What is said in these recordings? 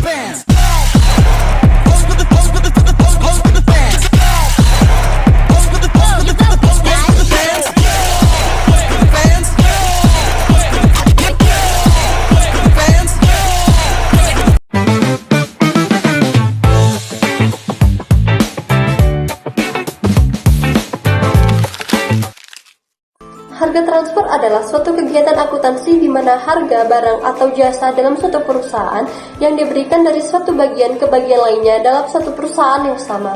fans. Harga transfer adalah suatu kegiatan akuntansi di mana harga barang atau jasa dalam suatu perusahaan yang diberikan dari suatu bagian ke bagian lainnya dalam satu perusahaan yang sama.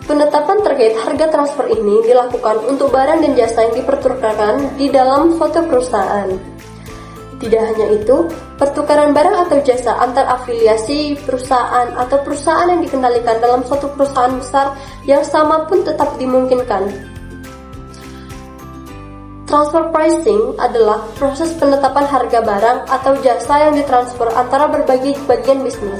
Penetapan terkait harga transfer ini dilakukan untuk barang dan jasa yang dipertukarkan di dalam suatu perusahaan. Tidak hanya itu, pertukaran barang atau jasa antar afiliasi perusahaan atau perusahaan yang dikendalikan dalam suatu perusahaan besar yang sama pun tetap dimungkinkan. Transfer pricing adalah proses penetapan harga barang atau jasa yang ditransfer antara berbagai bagian bisnis.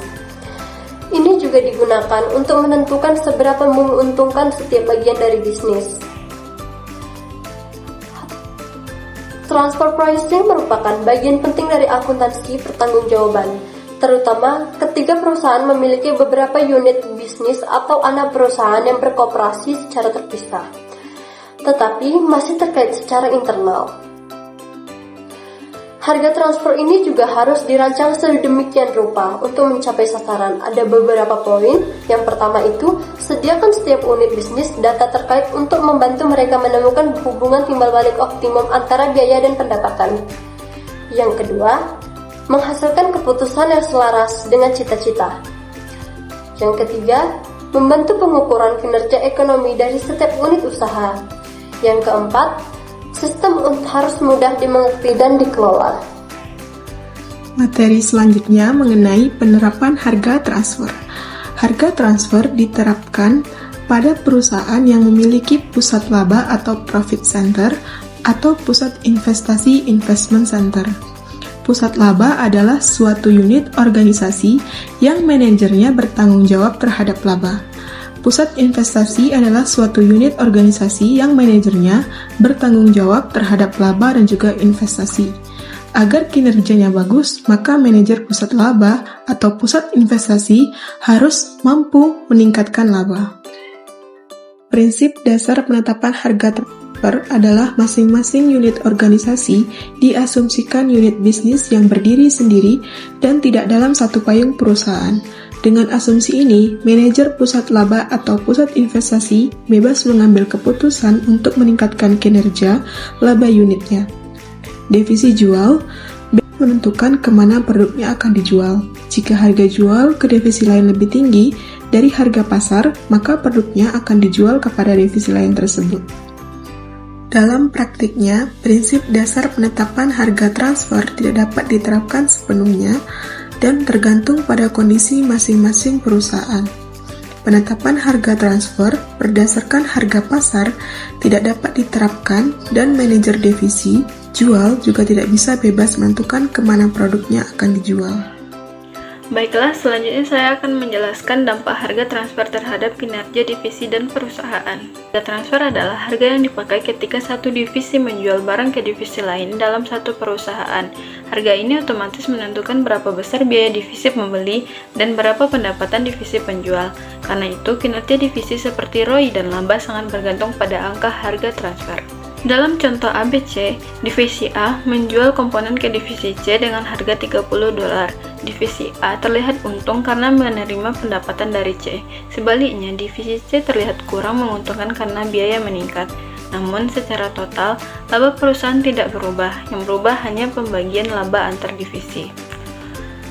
Ini juga digunakan untuk menentukan seberapa menguntungkan setiap bagian dari bisnis. Transfer pricing merupakan bagian penting dari akuntansi pertanggungjawaban, terutama ketika perusahaan memiliki beberapa unit bisnis atau anak perusahaan yang berkooperasi secara terpisah, tetapi masih terkait secara internal. Harga transfer ini juga harus dirancang sedemikian rupa untuk mencapai sasaran. Ada beberapa poin. Yang pertama itu, sediakan setiap unit bisnis data terkait untuk membantu mereka menemukan hubungan timbal balik optimum antara biaya dan pendapatan. Yang kedua, menghasilkan keputusan yang selaras dengan cita-cita. Yang ketiga, membantu pengukuran kinerja ekonomi dari setiap unit usaha. Yang keempat, sistem harus mudah dimengerti dan dikelola. Materi selanjutnya mengenai penerapan harga transfer. Harga transfer diterapkan pada perusahaan yang memiliki pusat laba atau profit center atau pusat investasi investment center. Pusat laba adalah suatu unit organisasi yang manajernya bertanggung jawab terhadap laba. Pusat investasi adalah suatu unit organisasi yang manajernya bertanggung jawab terhadap laba dan juga investasi. Agar kinerjanya bagus, maka manajer pusat laba atau pusat investasi harus mampu meningkatkan laba. Prinsip dasar penetapan harga transfer adalah masing-masing unit organisasi diasumsikan unit bisnis yang berdiri sendiri dan tidak dalam satu payung perusahaan. Dengan asumsi ini, manajer pusat laba atau pusat investasi bebas mengambil keputusan untuk meningkatkan kinerja laba unitnya. Divisi jual menentukan kemana produknya akan dijual. Jika harga jual ke divisi lain lebih tinggi dari harga pasar, maka produknya akan dijual kepada divisi lain tersebut. Dalam praktiknya, prinsip dasar penetapan harga transfer tidak dapat diterapkan sepenuhnya dan tergantung pada kondisi masing-masing perusahaan. Penetapan harga transfer berdasarkan harga pasar tidak dapat diterapkan dan manajer divisi jual juga tidak bisa bebas menentukan kemana produknya akan dijual. Baiklah, selanjutnya saya akan menjelaskan dampak harga transfer terhadap kinerja divisi dan perusahaan. Harga transfer adalah harga yang dipakai ketika satu divisi menjual barang ke divisi lain dalam satu perusahaan. Harga ini otomatis menentukan berapa besar biaya divisi pembeli dan berapa pendapatan divisi penjual. Karena itu, kinerja divisi seperti ROI dan laba sangat bergantung pada angka harga transfer. Dalam contoh ABC, divisi A menjual komponen ke divisi C dengan harga $30. Divisi A terlihat untung karena menerima pendapatan dari C. Sebaliknya, divisi C terlihat kurang menguntungkan karena biaya meningkat. Namun, secara total, laba perusahaan tidak berubah. Yang berubah hanya pembagian laba antar divisi.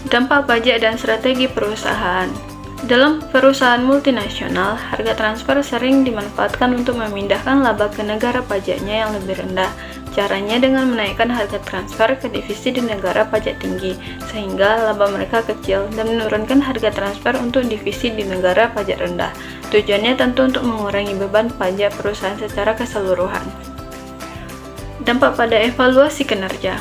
Dampak pajak dan strategi perusahaan. Dalam perusahaan multinasional, harga transfer sering dimanfaatkan untuk memindahkan laba ke negara pajaknya yang lebih rendah. Caranya dengan menaikkan harga transfer ke divisi di negara pajak tinggi, sehingga laba mereka kecil, dan menurunkan harga transfer untuk divisi di negara pajak rendah. Tujuannya tentu untuk mengurangi beban pajak perusahaan secara keseluruhan. Dampak pada evaluasi kinerja.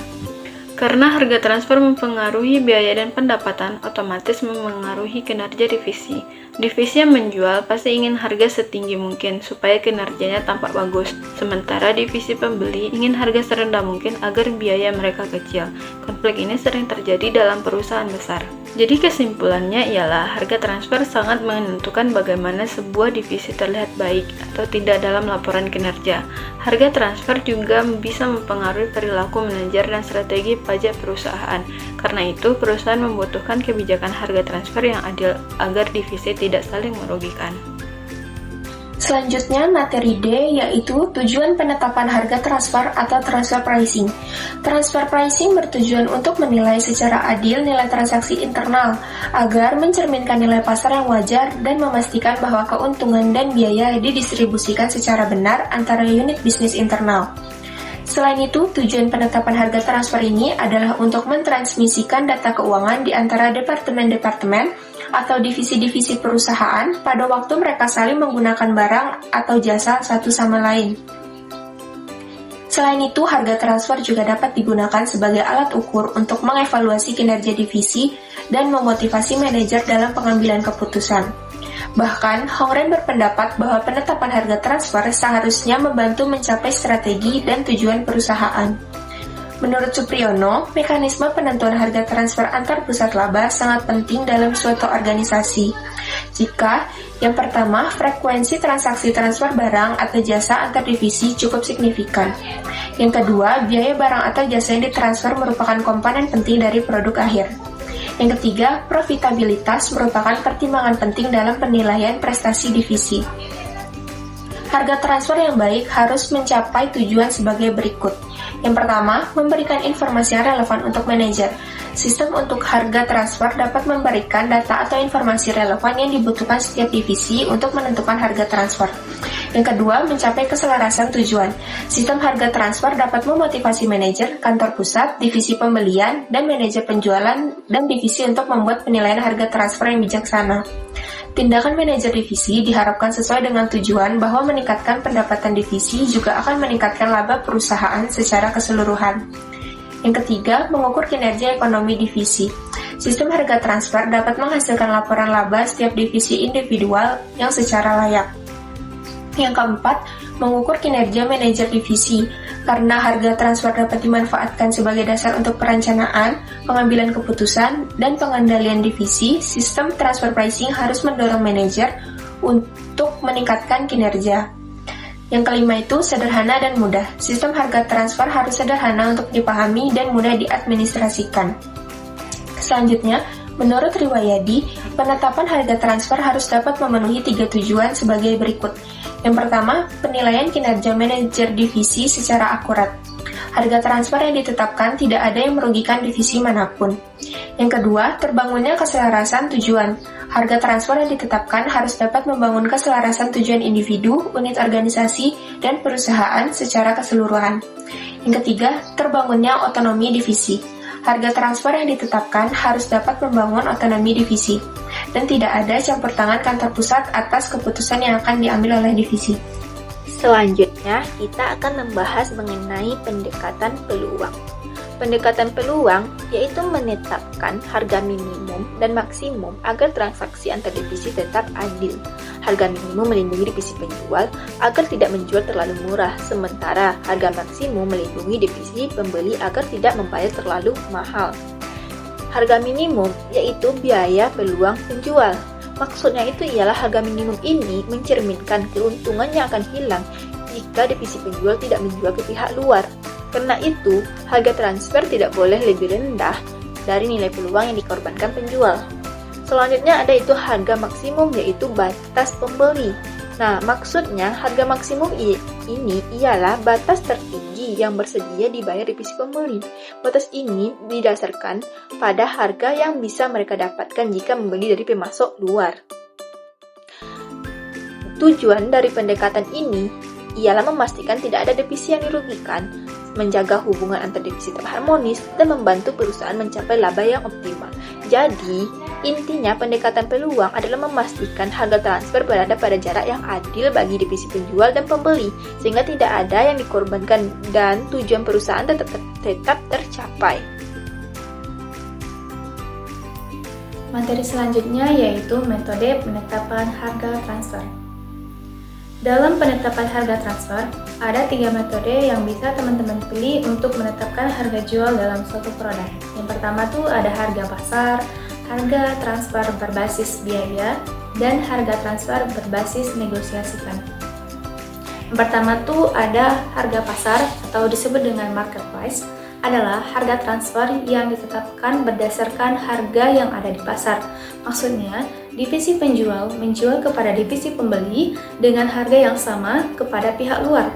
Karena harga transfer mempengaruhi biaya dan pendapatan, otomatis memengaruhi kinerja divisi. Divisi yang menjual pasti ingin harga setinggi mungkin supaya kinerjanya tampak bagus, sementara divisi pembeli ingin harga serendah mungkin agar biaya mereka kecil. Konflik ini sering terjadi dalam perusahaan besar. Jadi kesimpulannya ialah harga transfer sangat menentukan bagaimana sebuah divisi terlihat baik atau tidak dalam laporan kinerja. Harga transfer juga bisa mempengaruhi perilaku manajer dan strategi pajak perusahaan. Karena itu, perusahaan membutuhkan kebijakan harga transfer yang adil agar divisi tidak saling merugikan. Selanjutnya, materi D yaitu tujuan penetapan harga transfer atau transfer pricing. Transfer pricing bertujuan untuk menilai secara adil nilai transaksi internal agar mencerminkan nilai pasar yang wajar dan memastikan bahwa keuntungan dan biaya didistribusikan secara benar antara unit bisnis internal. Selain itu, tujuan penetapan harga transfer ini adalah untuk mentransmisikan data keuangan di antara departemen-departemen atau divisi-divisi perusahaan pada waktu mereka saling menggunakan barang atau jasa satu sama lain. Selain itu, harga transfer juga dapat digunakan sebagai alat ukur untuk mengevaluasi kinerja divisi dan memotivasi manajer dalam pengambilan keputusan. Bahkan, Hongren berpendapat bahwa penetapan harga transfer seharusnya membantu mencapai strategi dan tujuan perusahaan. Menurut Supriyono, mekanisme penentuan harga transfer antar pusat laba sangat penting dalam suatu organisasi. Jika, yang pertama, frekuensi transaksi transfer barang atau jasa antar divisi cukup signifikan. Yang kedua, biaya barang atau jasa yang ditransfer merupakan komponen penting dari produk akhir. Yang ketiga, profitabilitas merupakan pertimbangan penting dalam penilaian prestasi divisi. Harga transfer yang baik harus mencapai tujuan sebagai berikut. Yang pertama, memberikan informasi yang relevan untuk manajer. Sistem untuk harga transfer dapat memberikan data atau informasi relevan yang dibutuhkan setiap divisi untuk menentukan harga transfer. Yang kedua, mencapai keselarasan tujuan. Sistem harga transfer dapat memotivasi manajer, kantor pusat, divisi pembelian, dan manajer penjualan dan divisi untuk membuat penilaian harga transfer yang bijaksana. Tindakan manajer divisi diharapkan sesuai dengan tujuan bahwa meningkatkan pendapatan divisi juga akan meningkatkan laba perusahaan secara keseluruhan. Yang ketiga, mengukur kinerja ekonomi divisi. Sistem harga transfer dapat menghasilkan laporan laba setiap divisi individual yang secara layak. Yang keempat, mengukur kinerja manajer divisi. Karena harga transfer dapat dimanfaatkan sebagai dasar untuk perencanaan, pengambilan keputusan, dan pengendalian divisi, sistem transfer pricing harus mendorong manajer untuk meningkatkan kinerja. Yang kelima itu sederhana dan mudah. Sistem harga transfer harus sederhana untuk dipahami dan mudah diadministrasikan. Selanjutnya, menurut Riwayadi, penetapan harga transfer harus dapat memenuhi 3 tujuan sebagai berikut. Yang pertama, penilaian kinerja manajer divisi secara akurat. Harga transfer yang ditetapkan tidak ada yang merugikan divisi manapun. Yang kedua, terbangunnya keselarasan tujuan. Harga transfer yang ditetapkan harus dapat membangun keselarasan tujuan individu, unit organisasi, dan perusahaan secara keseluruhan. Yang ketiga, terbangunnya otonomi divisi. Harga transfer yang ditetapkan harus dapat membangun otonomi divisi, dan tidak ada campur tangan kantor pusat atas keputusan yang akan diambil oleh divisi. Selanjutnya, kita akan membahas mengenai pendekatan peluang. Pendekatan peluang yaitu menetapkan harga minimum dan maksimum agar transaksi antar divisi tetap adil. Harga minimum melindungi divisi penjual agar tidak menjual terlalu murah, sementara harga maksimum melindungi divisi pembeli agar tidak membayar terlalu mahal. Harga minimum yaitu biaya peluang penjual. Maksudnya itu ialah harga minimum ini mencerminkan keuntungan yang akan hilang jika divisi penjual tidak menjual ke pihak luar. Karena itu, harga transfer tidak boleh lebih rendah dari nilai peluang yang dikorbankan penjual. Selanjutnya ada itu harga maksimum yaitu batas pembeli. Nah, maksudnya harga maksimum ini ialah batas tertinggi yang bersedia dibayar divisi pembeli. Batas ini didasarkan pada harga yang bisa mereka dapatkan jika membeli dari pemasok luar. Tujuan dari pendekatan ini ialah memastikan tidak ada divisi yang dirugikan, menjaga hubungan antar divisi terharmonis, dan membantu perusahaan mencapai laba yang optimal. Jadi, intinya pendekatan peluang adalah memastikan harga transfer berada pada jarak yang adil bagi divisi penjual dan pembeli, sehingga tidak ada yang dikorbankan dan tujuan perusahaan tetap tercapai. Materi selanjutnya yaitu metode penetapan harga transfer. Dalam penetapan harga transfer, ada 3 metode yang bisa teman-teman pilih untuk menetapkan harga jual dalam suatu produk. Yang pertama tuh ada harga pasar, harga transfer berbasis biaya, dan harga transfer berbasis negosiasikan. Yang pertama tuh ada harga pasar atau disebut dengan market price, adalah harga transfer yang ditetapkan berdasarkan harga yang ada di pasar. Maksudnya, divisi penjual menjual kepada divisi pembeli dengan harga yang sama kepada pihak luar.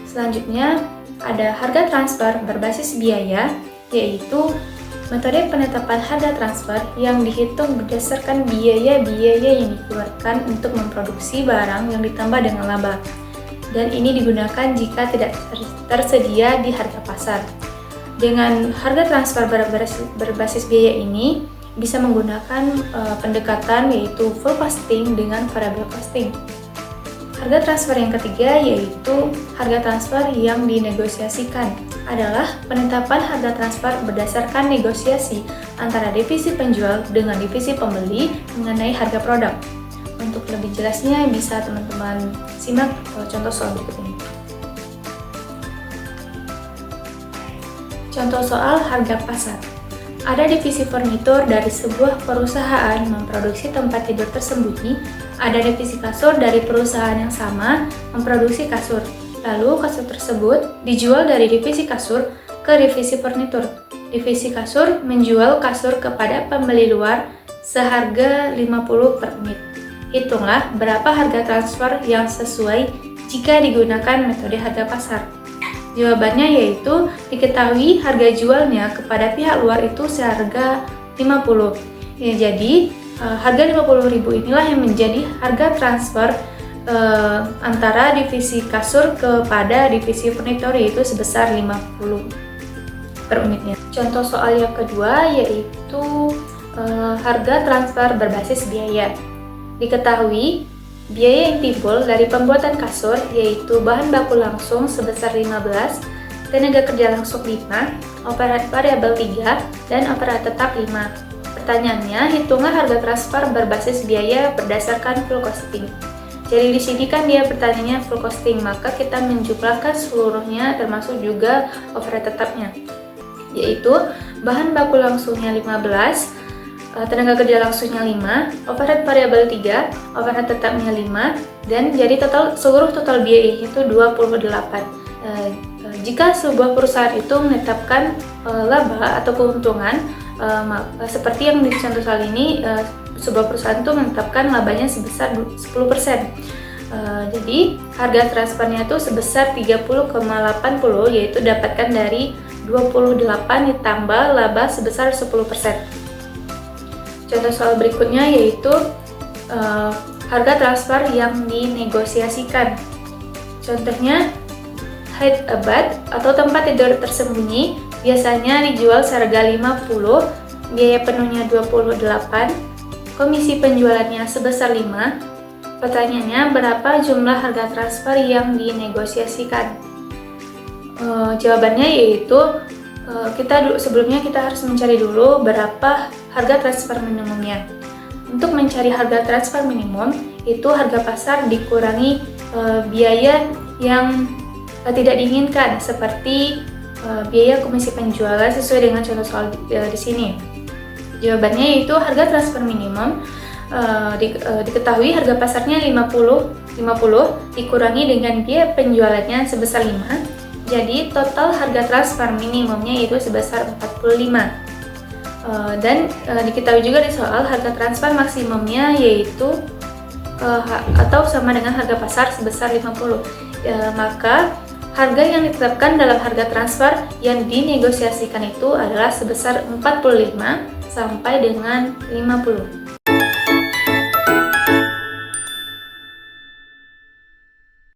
Selanjutnya, ada harga transfer berbasis biaya, yaitu metode penetapan harga transfer yang dihitung berdasarkan biaya-biaya yang dikeluarkan untuk memproduksi barang yang ditambah dengan laba. Dan ini digunakan jika tidak tersedia di harga pasar. Dengan harga transfer berbasis biaya ini bisa menggunakan pendekatan yaitu full costing dengan variable costing. Harga transfer yang ketiga yaitu harga transfer yang dinegosiasikan, adalah penetapan harga transfer berdasarkan negosiasi antara divisi penjual dengan divisi pembeli mengenai harga produk. Untuk lebih jelasnya bisa teman-teman simak contoh soal berikut ini. Contoh soal harga pasar. Ada divisi furnitur dari sebuah perusahaan memproduksi tempat tidur tersembunyi. Ada divisi kasur dari perusahaan yang sama memproduksi kasur. Lalu kasur tersebut dijual dari divisi kasur ke divisi furnitur. Divisi kasur menjual kasur kepada pembeli luar seharga 50 per unit. Hitunglah berapa harga transfer yang sesuai jika digunakan metode harga pasar. Jawabannya yaitu diketahui harga jualnya kepada pihak luar itu seharga 50. Ya, jadi harga 50.000 inilah yang menjadi harga transfer antara divisi kasur kepada divisi furnitur, yaitu sebesar 50 per unitnya. Contoh soal yang kedua yaitu harga transfer berbasis biaya. Diketahui biaya yang timbul dari pembuatan kasur yaitu bahan baku langsung sebesar 15, tenaga kerja langsung 5, operat variabel 3, dan operat tetap 5. Pertanyaannya, hitunglah harga transfer berbasis biaya berdasarkan full costing. Jadi di sini kan dia pertanyaannya full costing, maka kita menjumlahkan seluruhnya termasuk juga operat tetapnya. Yaitu bahan baku langsungnya 15, tenaga kerja langsungnya 5, overhead variabel 3, overhead tetapnya 5, dan jadi seluruh total biaya itu 28. Jika sebuah perusahaan itu menetapkan laba atau keuntungan, seperti yang di contoh soal ini, sebuah perusahaan itu menetapkan labanya sebesar 10%. Jadi harga transfernya itu sebesar 30,80, yaitu dapatkan dari 28 ditambah laba sebesar 10%. Contoh soal berikutnya yaitu harga transfer yang dinegosiasikan. Contohnya, hide a bed atau tempat tidur tersembunyi biasanya dijual seharga 50, biaya penuhnya 28, komisi penjualannya sebesar 5. Pertanyaannya, berapa jumlah harga transfer yang dinegosiasikan? Jawabannya yaitu sebelumnya kita harus mencari dulu berapa harga transfer minimumnya. Untuk mencari harga transfer minimum, itu harga pasar dikurangi biaya yang tidak diinginkan, seperti biaya komisi penjualan sesuai dengan contoh soal di sini. Jawabannya yaitu harga transfer minimum diketahui harga pasarnya 50 dikurangi dengan biaya penjualannya sebesar 5. Jadi total harga transfer minimumnya itu sebesar 45. Dan diketahui juga di soal harga transfer maksimumnya yaitu atau sama dengan harga pasar sebesar 50. Maka harga yang ditetapkan dalam harga transfer yang dinegosiasikan itu adalah sebesar 45 sampai dengan 50.